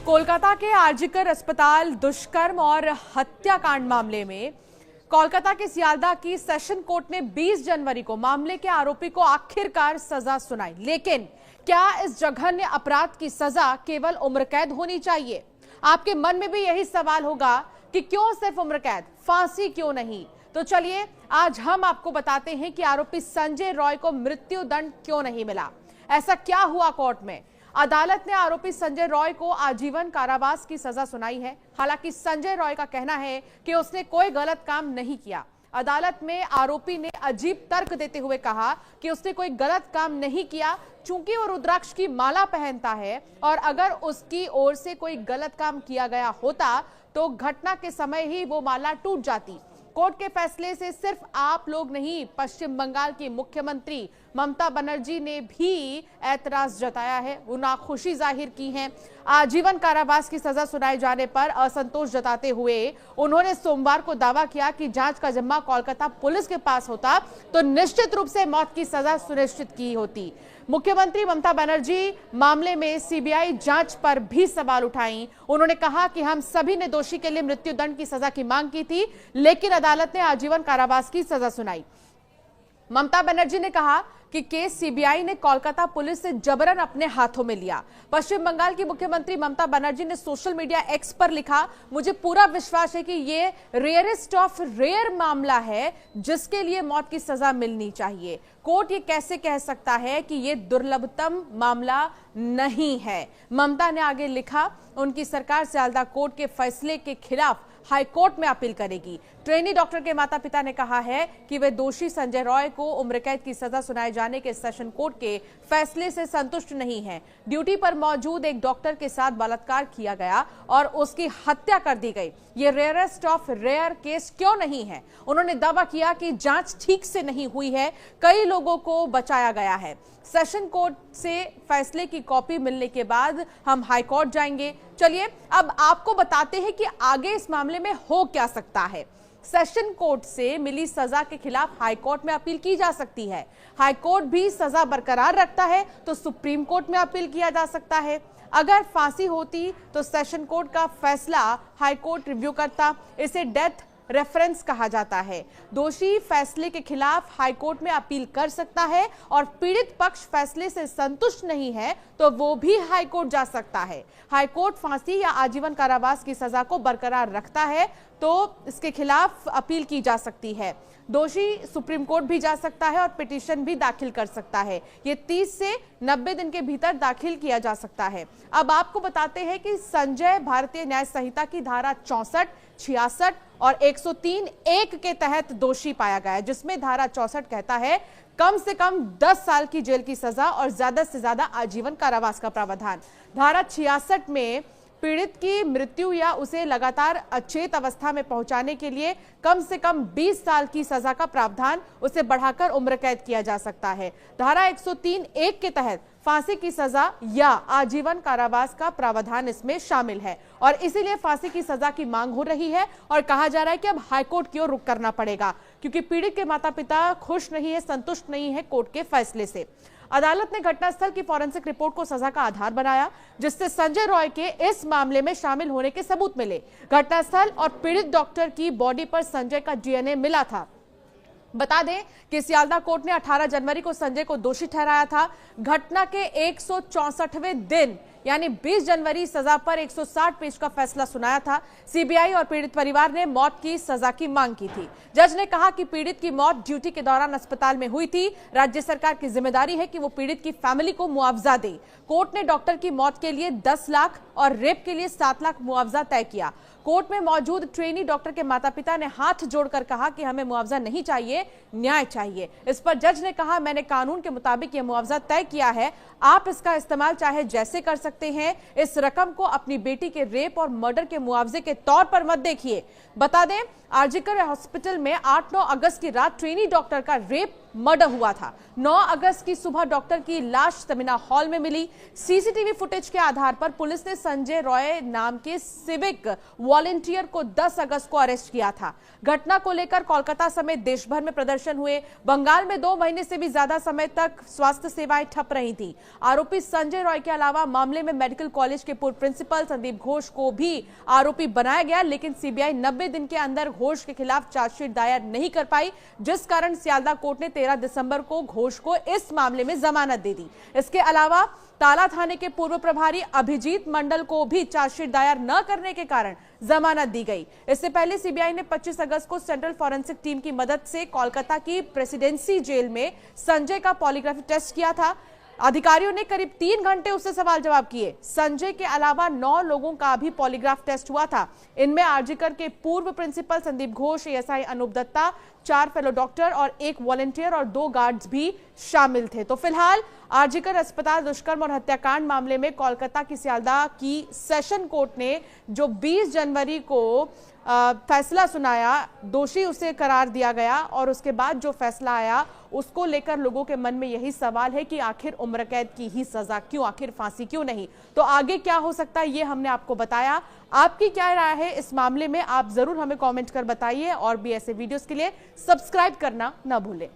कोलकाता के आरजीकर अस्पताल दुष्कर्म और हत्याकांड मामले में कोलकाता के सियालदह की सेशन कोर्ट ने 20 जनवरी को मामले के आरोपी को आखिरकार सजा सुनाई। लेकिन क्या इस जघन्य अपराध की सजा केवल उम्र कैद होनी चाहिए? आपके मन में भी यही सवाल होगा कि क्यों सिर्फ उम्र कैद, फांसी क्यों नहीं? तो चलिए आज हम आपको बताते हैं कि आरोपी संजय रॉय को मृत्यु दंड क्यों नहीं मिला। ऐसा क्या हुआ कोर्ट में? अदालत ने आरोपी संजय रॉय को आजीवन कारावास की सजा सुनाई है। हालांकि संजय रॉय का कहना है कि उसने कोई गलत काम नहीं किया। अदालत में आरोपी ने अजीब तर्क देते हुए कहा कि उसने कोई गलत काम नहीं किया, चूंकि वो रुद्राक्ष की माला पहनता है और अगर उसकी ओर से कोई गलत काम किया गया होता तो घटना के समय ही वो माला टूट जाती। कोर्ट के फैसले से सिर्फ आप लोग नहीं, पश्चिम बंगाल की मुख्यमंत्री ममता बनर्जी ने भी ऐतराज जताया है, वो नाखुशी जाहिर की है। आजीवन कारावास की सजा सुनाए जाने पर असंतोष जताते हुए उन्होंने सोमवार को दावा किया कि जांच का जिम्मा कोलकाता पुलिस के पास होता तो निश्चित रूप से मौत की सजा सुनिश्चित की होती। मुख्यमंत्री ममता बनर्जी मामले में सीबीआई जांच पर भी सवाल उठाई। उन्होंने कहा कि हम सभी ने दोषी के लिए मृत्यु दंड की सजा की मांग की थी, लेकिन अदालत ने आजीवन कारावास की सजा सुनाई। ममता बनर्जी ने कहा कि केस सीबीआई ने कोलकाता पुलिस से जबरन अपने हाथों में लिया। पश्चिम बंगाल की मुख्यमंत्री ममता बनर्जी ने सोशल मीडिया एक्स पर लिखा, मुझे पूरा विश्वास है कि ये रेयरेस्ट ऑफ रेयर मामला है जिसके लिए मौत की सजा मिलनी चाहिए। कोर्ट ये कैसे कह सकता है कि ये दुर्लभतम मामला नहीं है? ममता ने आगे लिखा, उनकी सरकार सियालदह कोर्ट के फैसले के खिलाफ हाई कोर्ट में अपील करेगी। ट्रेनी डॉक्टर के माता पिता ने कहा है कि वे दोषी संजय रॉय को उम्र कैद की सजा सुनाए जाने के सेशन कोर्ट के फैसले से संतुष्ट नहीं हैं। ड्यूटी पर मौजूद एक डॉक्टर के साथ बलात्कार किया गया और उसकी हत्या कर दी गई। ये रेयरेस्ट ऑफ रेयर केस क्यों नहीं है? उन्होंने दावा किया कि जांच ठीक से नहीं हुई है, कई लोगों को बचाया गया है। सेशन कोर्ट से फैसले की कॉपी मिलने के बाद हम हाई कोर्ट जाएंगे। चलिए अब आपको बताते हैं कि आगे इस मामले में हो क्या सकता है। सेशन कोर्ट से मिली सजा के खिलाफ हाई कोर्ट में अपील की जा सकती है। हाई कोर्ट भी सजा बरकरार रखता है तो सुप्रीम कोर्ट में अपील किया जा सकता है। अगर फांसी होती तो सेशन कोर्ट का फैसला हाई कोर्ट रिव्यू करता। इसे डेथ रेफरेंस कहा जाता है। दोषी फैसले के खिलाफ हाई कोर्ट में अपील कर सकता है और पीड़ित पक्ष फैसले से संतुष्ट नहीं है तो वो भी हाई कोर्ट जा सकता है। हाई कोर्ट फांसी या आजीवन कारावास की सजा को बरकरार रखता है तो इसके खिलाफ अपील की जा सकती है। दोषी सुप्रीम कोर्ट भी जा सकता है और पिटीशन भी दाखिल कर सकता है। ये 30 से 90 दिन के भीतर दाखिल किया जा सकता है। अब आपको बताते हैं कि संजय भारतीय न्याय संहिता की धारा 64, 66 और 103(1) के तहत दोषी पाया गया है, जिसमें धारा 64 कहता है कम से कम 10 साल की जेल की सजा और ज्यादा से ज्यादा आजीवन कारावास का प्रावधान। धारा 66 में पीड़ित की मृत्यु या उसे लगातार अचेत अवस्था में पहुंचाने के लिए कम से कम 20 साल की सजा का प्रावधान, उसे बढ़ाकर उम्र कैद किया जा सकता है। धारा 103(1) के तहत फांसी की सजा या आजीवन कारावास का प्रावधान इसमें शामिल है और इसीलिए फांसी की सजा की मांग हो रही है और कहा जा रहा है कि अब हाईकोर्ट की ओर रुख करना पड़ेगा, क्योंकि पीड़ित के माता पिता खुश नहीं है, संतुष्ट नहीं है कोर्ट के फैसले से। अदालत ने घटनास्थल की फॉरेंसिक रिपोर्ट को सजा का आधार बनाया, जिससे संजय रॉय के इस मामले में शामिल होने के सबूत मिले। घटनास्थल और पीड़ित डॉक्टर की बॉडी पर संजय का डीएनए मिला था। बता दें कि सियालदह कोर्ट ने 18 जनवरी को संजय को दोषी ठहराया था। घटना के 164वें दिन यानी 20 जनवरी सजा पर 160 पेज का फैसला सुनाया था। सीबीआई और पीड़ित परिवार ने मौत की सजा की मांग की थी। जज ने कहा कि पीड़ित की मौत ड्यूटी के दौरान अस्पताल में हुई थी। राज्य सरकार की जिम्मेदारी है कि वो पीड़ित की फैमिली को मुआवजा दे। कोर्ट ने डॉक्टर की मौत के लिए 10 लाख और रेप के लिए 7 लाख मुआवजा तय किया। कोर्ट में मौजूद ट्रेनी डॉक्टर के माता पिता ने हाथ जोड़कर कहा कि हमें मुआवजा नहीं चाहिए, न्याय चाहिए। इस पर जज ने कहा, मैंने कानून के मुताबिक यह मुआवजा तय किया है, आप इसका इस्तेमाल चाहे जैसे कर सकते हैं। इस रकम को अपनी बेटी के रेप और मर्डर के मुआवजे के तौर पर मत देखिए। बता दें, आरजीकर हॉस्पिटल में 8-9 अगस्त की रात ट्रेनी डॉक्टर का रेप मर्डर हुआ था। 9 अगस्त की सुबह डॉक्टर की लाश सेमिनार हॉल में मिली। सीसीटीवी फुटेज के आधार पर पुलिस ने संजय रॉय नाम के सिविक वॉलंटियर को 10 अगस्त को अरेस्ट किया था। घटना को लेकर कोलकाता समेत देश भर में प्रदर्शन हुए। बंगाल में 2 महीने से भी ज्यादा समय तक स्वास्थ्य सेवाएं ठप रही थी। आरोपी संजय रॉय के अलावा मामले में मेडिकल कॉलेज के पूर्व प्रिंसिपल संदीप घोष को भी आरोपी बनाया गया, लेकिन सीबीआई 90 दिन के अंदर घोष के खिलाफ चार्जशीट दायर नहीं कर पाई, जिस कारण सियालदा कोर्ट ने 13 दिसंबर को घोष को इस मामले में जमानत दे दी। इसके अलावा ताला थाने के पूर्व प्रभारी अभिजीत मंडल को भी चार्जशीट दायर न करने के कारण जमानत दी गई। इससे पहले सीबीआई ने 25 अगस्त को सेंट्रल फॉरेंसिक टीम की मदद से कोलकाता की प्रेसिडेंसी जेल में संजय का पॉलीग्राफ टेस्ट किया था। अधिकारियों ने करीब 3 घंटे उससे सवाल जवाब किए। संजय के अलावा 9 लोगों का भी पॉलीग्राफ टेस्ट हुआ था। इनमें आरजीकर के पूर्व principal Sandip Ghosh, ASI Anup Datta, 4 fellow doctor और 1 वॉलंटियर और 2 गार्ड्स भी शामिल थे। तो फिलहाल आरजीकर अस्पताल दुष्कर्म और हत्याकांड मामले में कोलकाता की सियालदा की सेशन कोर्ट ने जो 20 जनवरी को फैसला सुनाया, दोषी उसे करार दिया गया और उसके बाद जो फैसला आया उसको लेकर लोगों के मन में यही सवाल है कि आखिर उम्र कैद की ही सजा क्यों, आखिर फांसी क्यों नहीं। तो आगे क्या हो सकता है ये हमने आपको बताया। आपकी क्या राय है इस मामले में, आप जरूर हमें कमेंट कर बताइए और भी ऐसे वीडियोस के लिए सब्सक्राइब करना न भूलें।